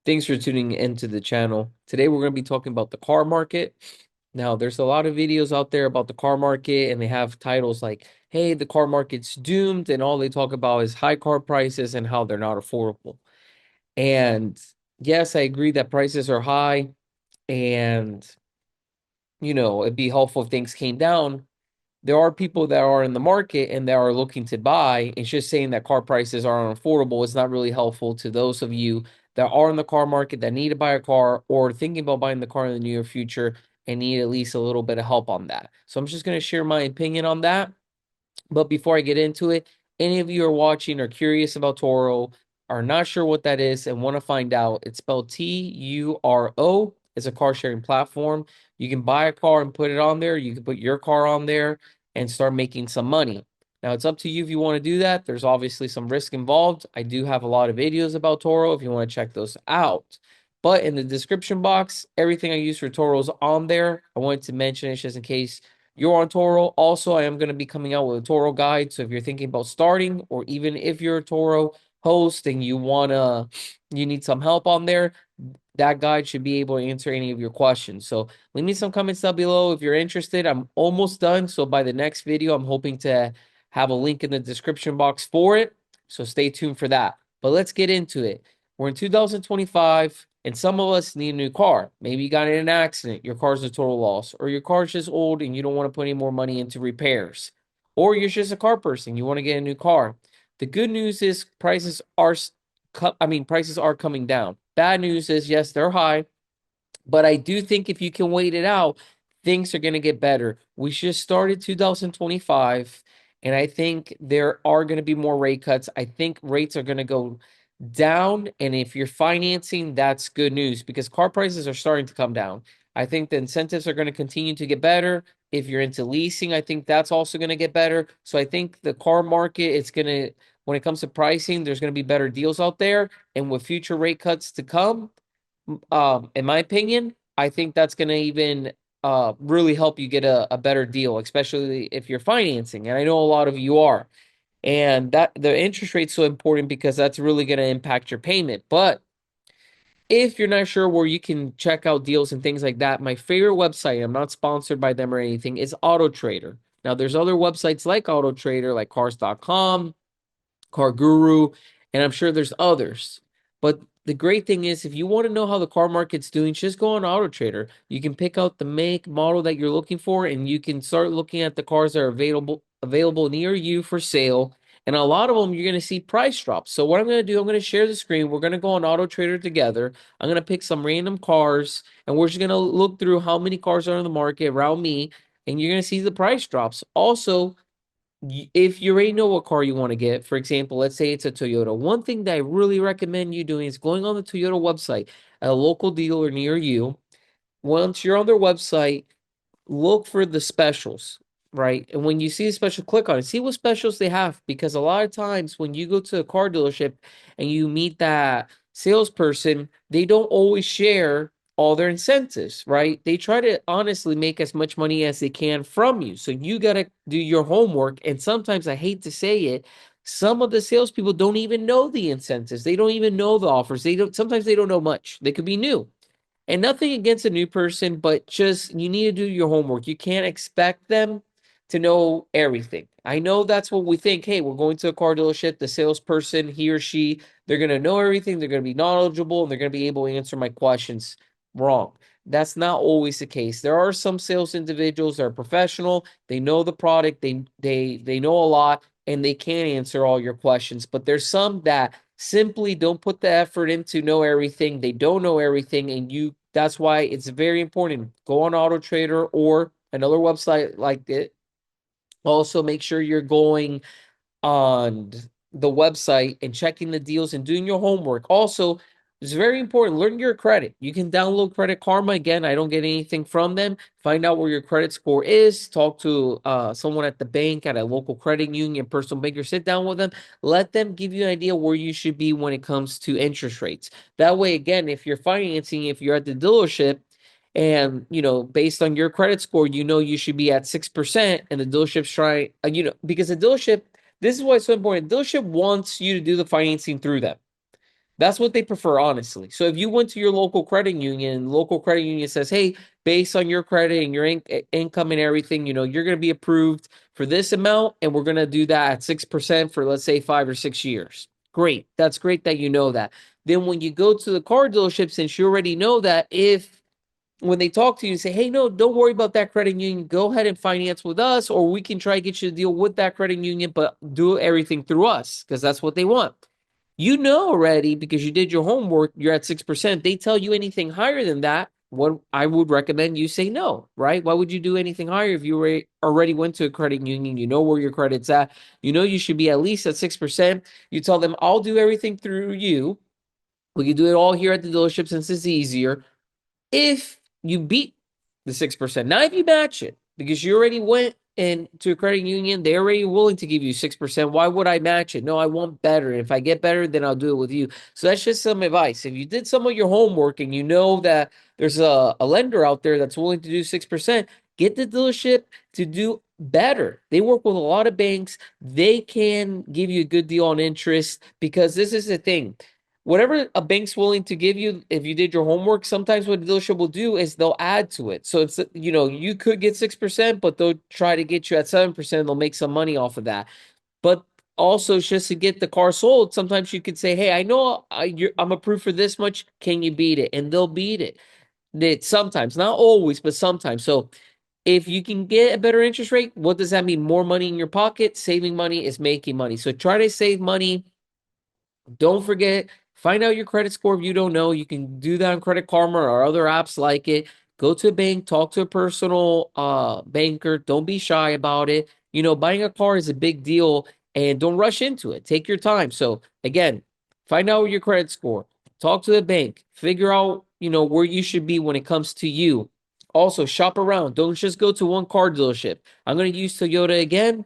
Thanks for tuning into the channel. Today we're going to be talking about the car market. Now, there's a lot of videos out there about the car market, and they have titles like, hey, the car market's doomed, and all they talk about is high car prices and how they're not affordable. And yes, I agree that prices are high, and it'd be helpful if things came down. There are people that are in the market and that are looking to buy. It's just saying that car prices are unaffordable is not really helpful to those of you that are in the car market that need to buy a car or thinking about buying the car in the near future and need at least a little bit of help on that. So I'm just going to share my opinion on that. But before I get into it, any of you are watching or curious about Turo, are not sure what that is, and want to find out, it's spelled Turo. It's a car sharing platform. You can buy a car and put it on there. You can put your car on there and start making some money. Now, it's up to you if you want to do that. There's obviously some risk involved. I do have a lot of videos about Turo if you want to check those out. But in the description box, everything I use for Toro is on there. I wanted to mention it just in case you're on Toro. Also, I am going to be coming out with a Toro guide. So if you're thinking about starting, or even if you're a Toro host and you need some help on there, that guide should be able to answer any of your questions. So leave me some comments down below if you're interested. I'm almost done. So by the next video, I'm hoping to have a link in the description box for it. So stay tuned for that. But let's get into it. We're in 2025, and some of us need a new car. Maybe you got in an accident, your car's a total loss, or your car's just old and you don't want to put any more money into repairs. Or you're just a car person, you want to get a new car. The good news is prices are coming down. Bad news is, yes, they're high, but I do think if you can wait it out, things are going to get better. We just started 2025, and I think there are going to be more rate cuts. I think rates are going to go down. And if you're financing, that's good news because car prices are starting to come down. I think the incentives are going to continue to get better. If you're into leasing, I think that's also going to get better. So I think the car market, when it comes to pricing, there's going to be better deals out there. And with future rate cuts to come, in my opinion, I think that's going to even really help you get a better deal, especially if you're financing. And I know a lot of you are. And that the interest rate's so important because that's really going to impact your payment. But if you're not sure where you can check out deals and things like that, my favorite website, I'm not sponsored by them or anything, is AutoTrader. Now, there's other websites like AutoTrader, like cars.com, Car Guru, and I'm sure there's others. But the great thing is, if you want to know how the car market's doing, just go on AutoTrader. You can pick out the make, model that you're looking for, and you can start looking at the cars that are available near you for sale. And a lot of them, you're going to see price drops. So what I'm going to do, I'm going to share the screen. We're going to go on AutoTrader together. I'm going to pick some random cars, and we're just going to look through how many cars are on the market around me, and you're going to see the price drops. Also, if you already know what car you want to get, for example, let's say it's a Toyota, one thing that I really recommend you doing is going on the Toyota website at a local dealer near you. Once you're on their website, look for the specials, right? And when you see a special, click on it, see what specials they have. Because a lot of times when you go to a car dealership and you meet that salesperson, they don't always share all their incentives, right? They try to honestly make as much money as they can from you. So you got to do your homework. And sometimes I hate to say it, some of the salespeople don't even know the incentives. They don't even know the offers. Sometimes they don't know much. They could be new. And nothing against a new person, but just you need to do your homework. You can't expect them to know everything. I know that's what we think. Hey, we're going to a car dealership. The salesperson, he or she, they're going to know everything. They're going to be knowledgeable and they're going to be able to answer my questions. Wrong. That's not always the case. There are some sales individuals that are professional. They know the product. They know a lot and they can answer all your questions. But there's some that simply don't put the effort in to know everything. They don't know everything, and that's why it's very important. Go on AutoTrader or another website like it. Also, make sure you're going on the website and checking the deals and doing your homework. Also, it's very important. Learn your credit. You can download Credit Karma. Again, I don't get anything from them. Find out where your credit score is. Talk to someone at the bank, at a local credit union, personal banker. Sit down with them. Let them give you an idea where you should be when it comes to interest rates. That way, again, if you're financing, if you're at the dealership, and based on your credit score, you should be at 6%, and the dealership's trying, because the dealership, this is why it's so important. Dealership wants you to do the financing through them. That's what they prefer, honestly. So if you went to your local credit union, local credit union says, hey, based on your credit and your income and everything, you're going to be approved for this amount, and we're going to do that at 6% for, let's say, 5 or 6 years. Great. That's great that you know that. Then when you go to the car dealership, since you already know that, if when they talk to you, say, hey, no, don't worry about that credit union. Go ahead and finance with us, or we can try to get you to deal with that credit union, but do everything through us because that's what they want. You know already because you did your homework, you're at 6%. They tell you anything higher than that. What I would recommend you say no, right? Why would you do anything higher if you already went to a credit union? You know where your credit's at. You know you should be at least at 6%. You tell them, I'll do everything through you. We can do it all here at the dealership since it's easier if you beat the 6%. Not if you match it, because you already went into a credit union, they're already willing to give you 6%. Why would I match it? No, I want better. If I get better, then I'll do it with you. So that's just some advice. If you did some of your homework and you know that there's a lender out there that's willing to do 6%, get the dealership to do better. They work with a lot of banks. They can give you a good deal on interest because this is the thing, whatever a bank's willing to give you, if you did your homework, sometimes what a dealership will do is they'll add to it. So it's, you could get 6%, but they'll try to get you at 7%. They'll make some money off of that. But also, just to get the car sold, sometimes you could say, hey, I know I'm approved for this much. Can you beat it? And they'll beat it. Sometimes, not always, but sometimes. So if you can get a better interest rate, what does that mean? More money in your pocket. Saving money is making money. So try to save money. Don't forget, find out your credit score if you don't know. You can do that on Credit Karma or other apps like it. Go to a bank, talk to a personal banker. Don't be shy about it. Buying a car is a big deal and don't rush into it. Take your time. So again, find out your credit score. Talk to the bank. Figure out, where you should be when it comes to you. Also, shop around. Don't just go to one car dealership. I'm going to use Toyota again.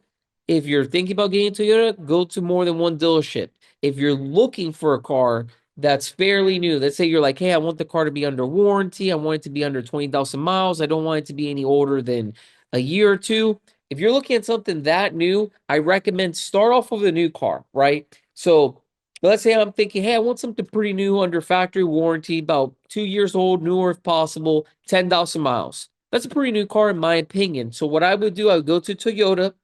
If you're thinking about getting Toyota, go to more than one dealership. If you're looking for a car that's fairly new, let's say you're like, hey, I want the car to be under warranty. I want it to be under 20,000 miles. I don't want it to be any older than a year or two. If you're looking at something that new, I recommend start off with a new car, right? So let's say I'm thinking, hey, I want something pretty new under factory warranty, about 2 years old, newer if possible, 10,000 miles. That's a pretty new car in my opinion. So what I would do, I would go to Toyota.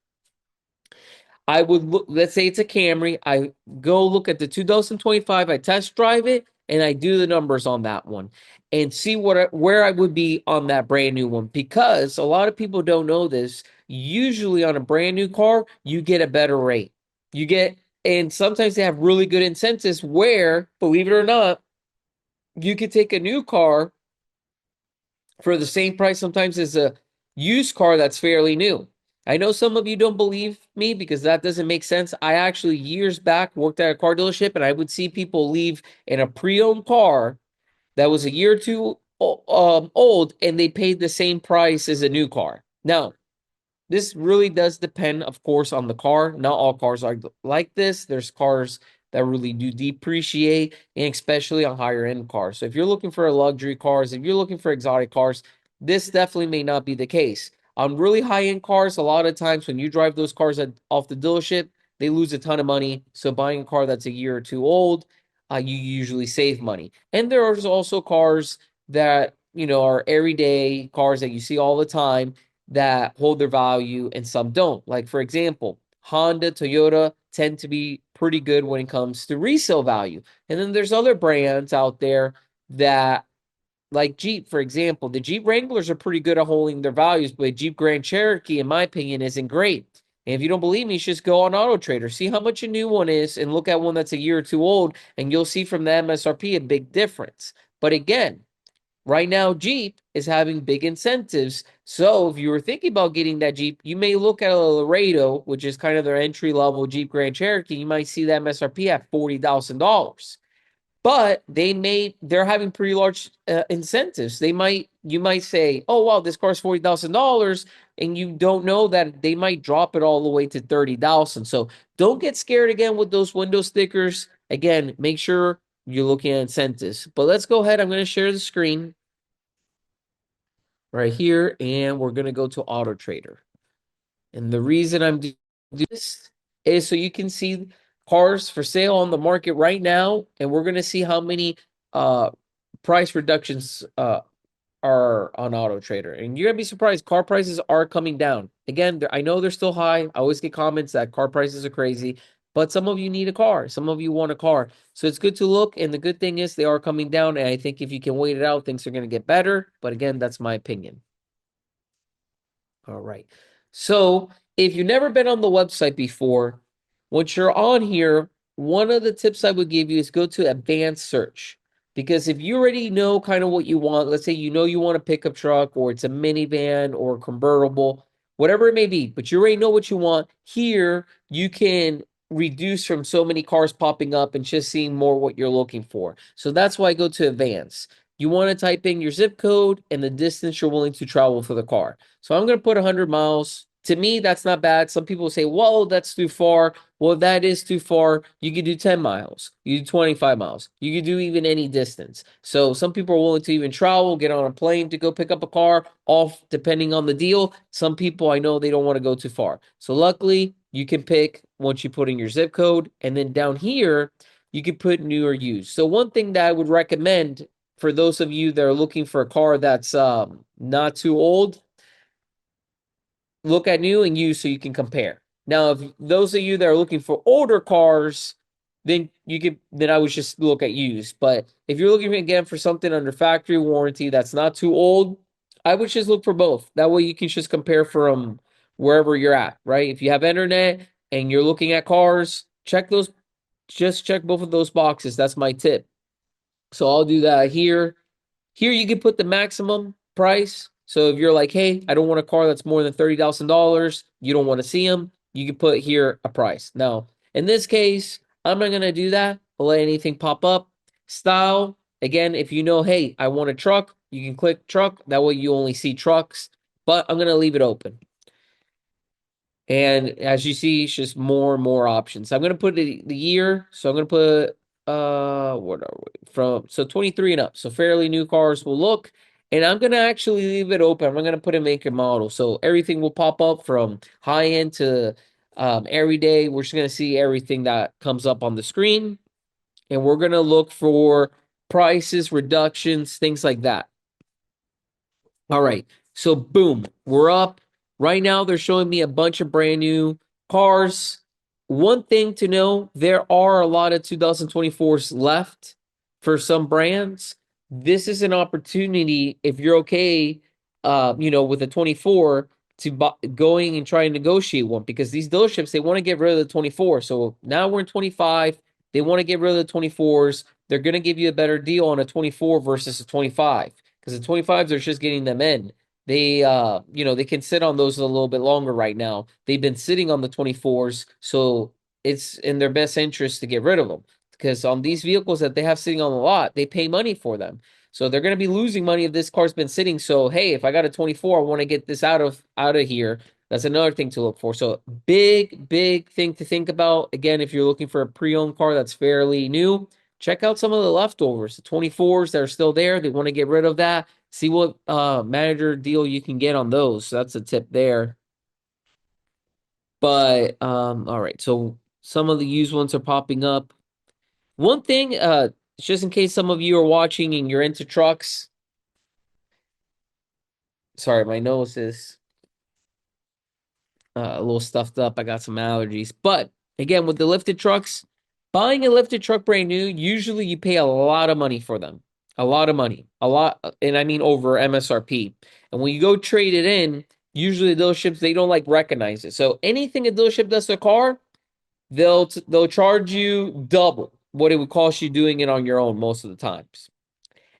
I would look, let's say it's a Camry. I go look at the 2025, I test drive it, and I do the numbers on that one and see where I would be on that brand new one. Because a lot of people don't know this. Usually on a brand new car, you get a better rate. You get, and sometimes they have really good incentives where, believe it or not, you could take a new car for the same price sometimes as a used car that's fairly new. I know some of you don't believe me because that doesn't make sense. I actually years back worked at a car dealership and I would see people leave in a pre-owned car that was a year or two old and they paid the same price as a new car. Now, this really does depend, of course, on the car. Not all cars are like this. There's cars that really do depreciate, and especially on higher end cars. So if you're looking for luxury cars, if you're looking for exotic cars, this definitely may not be the case. On really high end cars, a lot of times when you drive those cars off the dealership, they lose a ton of money. So buying a car that's a year or two old, you usually save money. And there are also cars that, are everyday cars that you see all the time that hold their value and some don't. Like, for example, Honda, Toyota tend to be pretty good when it comes to resale value. And then there's other brands out there that, like Jeep, for example, the Jeep Wranglers are pretty good at holding their values, but Jeep Grand Cherokee, in my opinion, isn't great. And if you don't believe me, just go on AutoTrader, see how much a new one is, and look at one that's a year or two old, and you'll see from the MSRP a big difference. But again, right now, Jeep is having big incentives. So if you were thinking about getting that Jeep, you may look at a Laredo, which is kind of their entry level Jeep Grand Cherokee. You might see that MSRP at $40,000. But they're having pretty large incentives. You might say, oh, wow, this car's $40,000. And you don't know that they might drop it all the way to 30,000. So don't get scared again with those window stickers. Again, make sure you're looking at incentives. But let's go ahead. I'm going to share the screen right here, and we're going to go to AutoTrader. And the reason I'm doing this is so you can see cars for sale on the market right now, and we're going to see how many uh price reductions are on AutoTrader. And you're gonna be surprised, car prices are coming down. Again, I know they're still high. I always get comments that car prices are crazy, but some of you need a car. Some of you want a car. So it's good to look. And the good thing is they are coming down. And I think if you can wait it out, things are gonna get better. But again, that's my opinion. All right. So if you've never been on the website before, once you're on here, one of the tips I would give you is go to advanced search. Because if you already know kind of what you want, let's say you know you want a pickup truck or it's a minivan or convertible, whatever it may be, but you already know what you want, here you can reduce from so many cars popping up and just seeing more what you're looking for. So that's why I go to advanced. You want to type in your zip code and the distance you're willing to travel for the car. So I'm going to put 100 miles. To me, that's not bad. Some people say, whoa, that's too far. Well, if that is too far, you could do 10 miles. You do 25 miles. You could do even any distance. So some people are willing to even travel, get on a plane to go pick up a car, off depending on the deal. Some people I know they don't want to go too far. So luckily, you can pick once you put in your zip code. And then down here, you can put new or used. So one thing that I would recommend for those of you that are looking for a car that's not too old, look at new and used so you can compare. Now, if those of you that are looking for older cars, then I would just look at used. But if you're looking again for something under factory warranty that's not too old, I would just look for both. That way you can just compare from wherever you're at, right? If you have internet and you're looking at cars, just check both of those boxes. That's my tip. So I'll do that here. Here you can put the maximum price. So if you're like, hey, I don't want a car that's more than $30,000, you don't want to see them, you can put here a price. Now, in this case, I'm not going to do that. I'll let anything pop up. Style, again, if you know, hey, I want a truck, you can click truck. That way you only see trucks, but I'm going to leave it open. And as you see, it's just more and more options. I'm going to put the year. So I'm going to put what are we from? So 23 and up. So fairly new cars will look. And I'm going to actually leave it open. I'm going to put a make and model. So everything will pop up from high end to every day. We're just going to see everything that comes up on the screen. And we're going to look for prices, reductions, things like that. All right. So boom, we're up. Right now they're showing me a bunch of brand new cars. One thing to know, there are a lot of 2024s left for some brands. This is an opportunity if you're okay with a 24 to going and try and negotiate one because these dealerships they want to get rid of the 24. So now we're in 25. They want to get rid of the 24s. They're going to give you a better deal on a 24 versus a 25 because the 25s are just getting them in. They can sit on those a little bit longer right now. They've been sitting on the 24s, so it's in their best interest to get rid of them because on these vehicles that they have sitting on the lot, they pay money for them. So they're going to be losing money if this car's been sitting. So hey, if I got a 24, I want to get this out of here. That's another thing to look for. So big thing to think about. Again, if you're looking for a pre-owned car that's fairly new, check out some of the leftovers, the 24s that are still there. They want to get rid of that. See what manager deal you can get on those. So that's a tip there. But all right. So some of the used ones are popping up. One thing, just in case some of you are watching and you're into trucks. Sorry, my nose is a little stuffed up. I got some allergies. But again, with the lifted trucks, buying a lifted truck brand new, usually you pay a lot of money for them. A lot of money. A lot, and I mean over MSRP. And when you go trade it in, usually dealerships they don't like recognize it. So anything a dealership does to a car, they'll charge you double what it would cost you doing it on your own most of the times.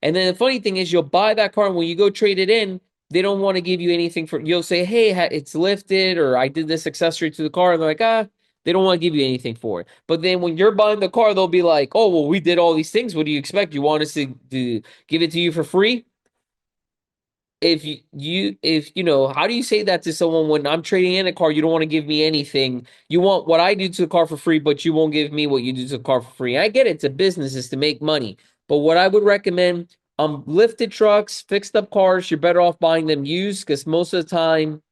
And then the funny thing is, you'll buy that car, and when you go trade it in, they don't want to give you anything for. You'll say, "Hey, it's lifted," or "I did this accessory to the car," and they're like, "Ah." They don't want to give you anything for it. But then when you're buying the car, they'll be like, "Oh, well, we did all these things. What do you expect? You want us to give it to you for free?" If how do you say that to someone when I'm trading in a car, you don't want to give me anything. You want what I do to the car for free, but you won't give me what you do to the car for free. I get it, it's a business, it's to make money. But what I would recommend, lifted trucks, fixed up cars, you're better off buying them used because most of the time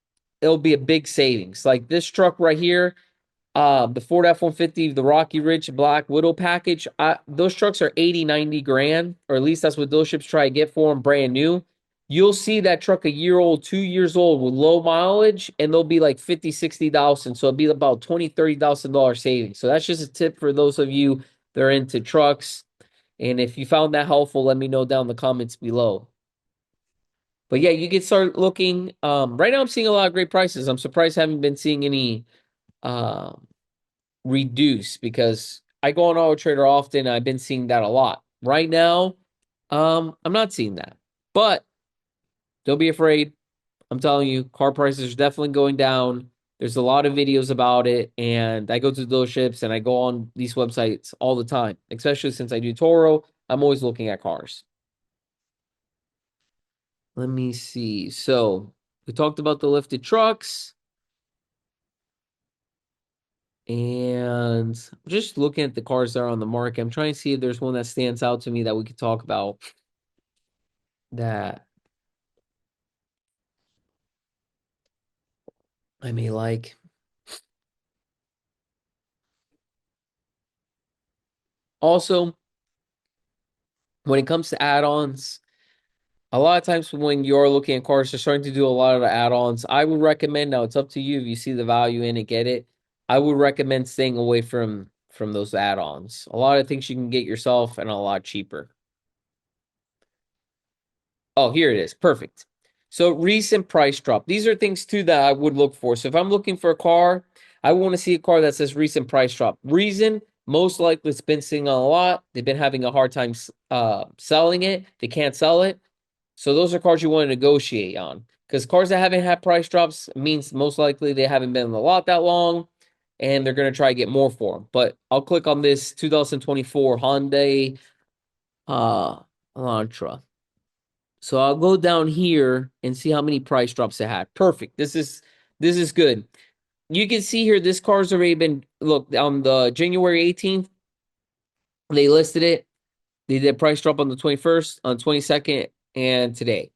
it'll be a big savings. Like this truck right here, The Ford F-150, the Rocky Ridge Black Widow package, those trucks are 80, 90 grand, or at least that's what dealerships try to get for them brand new. You'll see that truck a year old, 2 years old with low mileage, and they'll be like 50, 60,000. So it'll be about $20,000, $30,000 savings. So that's just a tip for those of you that are into trucks. And if you found that helpful, let me know down in the comments below. But yeah, you can start looking. Right now I'm seeing a lot of great prices. I'm surprised I haven't been seeing any reduce because I go on AutoTrader often. I've been seeing that a lot. Right now, I'm not seeing that. But don't be afraid. I'm telling you, car prices are definitely going down. There's a lot of videos about it, and I go to dealerships and I go on these websites all the time, especially since I do Turo. I'm always looking at cars. Let me see. So we talked about the lifted trucks. And just looking at the cars that are on the market, I'm trying to see if there's one that stands out to me that we could talk about that I may like. Also, when it comes to add-ons, a lot of times when you're looking at cars, they're starting to do a lot of the add-ons. I would recommend, now it's up to you if you see the value in it, get it. I would recommend staying away from those add-ons. A lot of things you can get yourself and a lot cheaper. Oh, here it is. Perfect. So recent price drop. These are things too that I would look for. So if I'm looking for a car, I want to see a car that says recent price drop. Reason, most likely it's been sitting on a lot. They've been having a hard time selling it. They can't sell it. So those are cars you want to negotiate on. Because cars that haven't had price drops means most likely they haven't been in the lot that long and they're going to try to get more for them. But I'll click on this 2024 Hyundai Elantra. So I'll go down here and see how many price drops it had. Perfect. This is good. You can see here this car's already been look on the January 18th. They listed it. They did a price drop on the 21st, on 22nd, and today.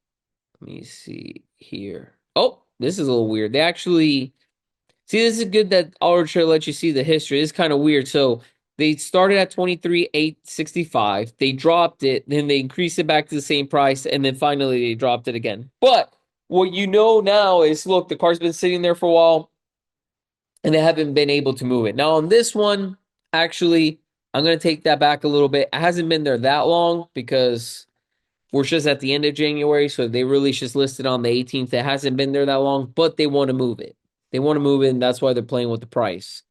Let me see here. Oh, this is a little weird. They actually see, this is good that AutoTrader lets you see the history. This is kind of weird. So they started at 23,865. They dropped it, then they increased it back to the same price, and then finally they dropped it again. But what you know now is look, the car's been sitting there for a while and they haven't been able to move it. Now on this one, actually, I'm gonna take that back a little bit. It hasn't been there that long because we're just at the end of January, so they really just listed on the 18th. It hasn't been there that long, but they want to move it. They want to move it, and that's why they're playing with the price.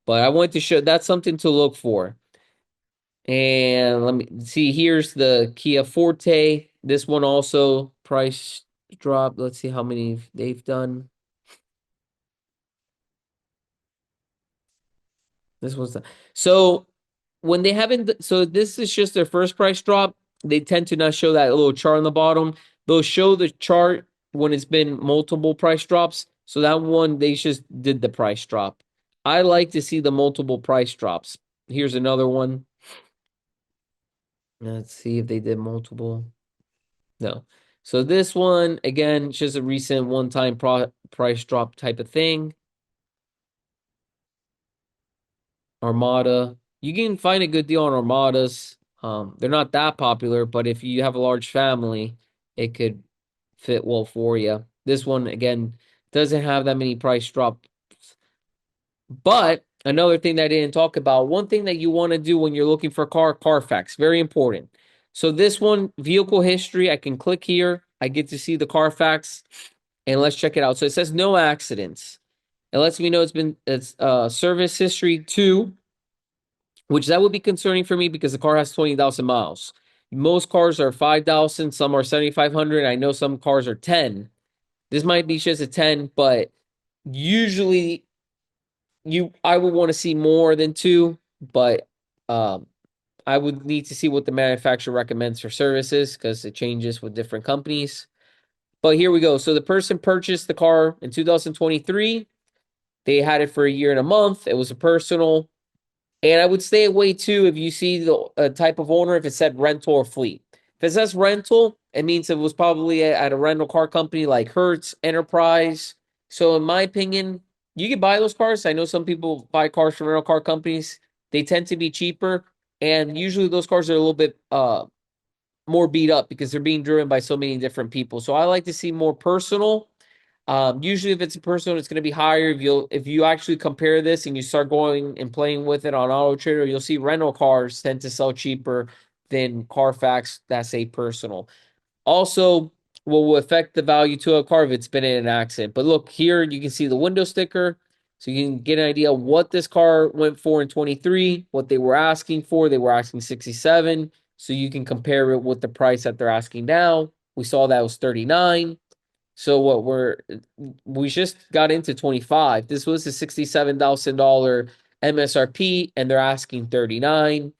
But I want to show that's something to look for. And let me see. Here's the Kia Forte. This one also price drop. Let's see how many they've done. This one's done. So when they haven't, so this is just their first price drop. They tend to not show that little chart on the bottom. They'll show the chart when it's been multiple price drops. So that one, they just did the price drop. I like to see the multiple price drops. Here's another one. Let's see if they did multiple. No. So this one, again, just a recent one-time price drop type of thing. Armada. You can find a good deal on Armadas. They're not that popular, but if you have a large family, it could fit well for you. This one, again, doesn't have that many price drops. But another thing that I didn't talk about, one thing that you want to do when you're looking for a car, Carfax, very important. So this one, vehicle history, I can click here. I get to see the Carfax, and let's check it out. So it says no accidents. It lets me know it's service history 2, which that would be concerning for me because the car has 20,000 miles. Most cars are 5,000, some are 7,500. I know some cars are 10. This might be just a 10, but usually I would want to see more than 2, but um I would need to see what the manufacturer recommends for services because it changes with different companies. But here we go. So the person purchased the car in 2023. They had it for a year and a month. It was a personal. And I would stay away too if you see the type of owner, if it said rental or fleet. If it says rental, it means it was probably at a rental car company like Hertz, Enterprise. So in my opinion, You can buy those cars. I know some people buy cars from rental car companies. They tend to be cheaper, and usually those cars are a little bit more beat up because they're being driven by so many different people. So I like to see more personal. Usually, if it's a personal, it's going to be higher. If you actually compare this and you start going and playing with it on AutoTrader, you'll see rental cars tend to sell cheaper than Carfax that say personal. Also, what will affect the value to a car if it's been in an accident. But look, here you can see the window sticker. So you can get an idea what this car went for in 23, what they were asking for. They were asking 67. So you can compare it with the price that they're asking now. We saw that was 39. So we just got into 25. This was a $67,000 MSRP and they're asking 39.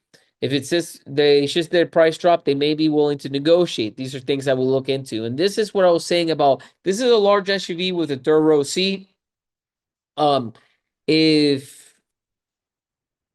If it's just they just did a price drop, they may be willing to negotiate. These are things I will look into. And this is what I was saying about this is a large SUV with a third row seat. If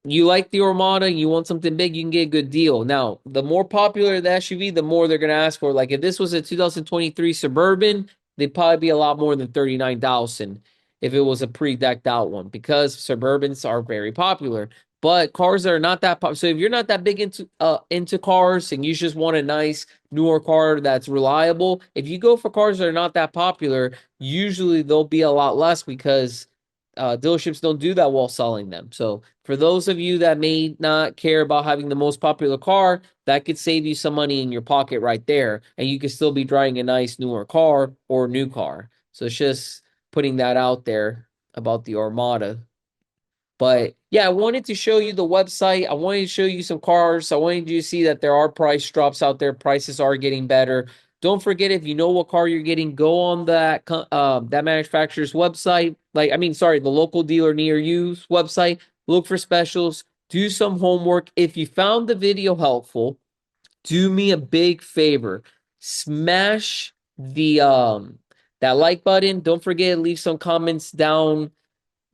you like the Armada, you want something big, you can get a good deal. Now, the more popular the SUV, the more they're going to ask for. Like if this was a 2023 Suburban, they'd probably be a lot more than 39,000 if it was a pre-decked out one because Suburbans are very popular. But cars that are not that popular. So if you're not that big into cars and you just want a nice newer car that's reliable, if you go for cars that are not that popular, usually they'll be a lot less because dealerships don't do that while selling them. So for those of you that may not care about having the most popular car, that could save you some money in your pocket right there, and you could still be driving a nice newer car or new car. So it's just putting that out there about the Armada. But yeah, I wanted to show you the website. I wanted to show you some cars. I wanted you to see that there are price drops out there. Prices are getting better. Don't forget if you know what car you're getting, go on that manufacturer's website. Like I mean, sorry, the local dealer near you's website. Look for specials. Do some homework. If you found the video helpful, do me a big favor. Smash the that like button. Don't forget leave some comments down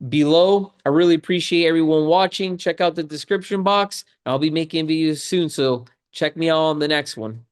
below. I really appreciate everyone watching. Check out the description box. I'll be making videos soon, so check me out on the next one.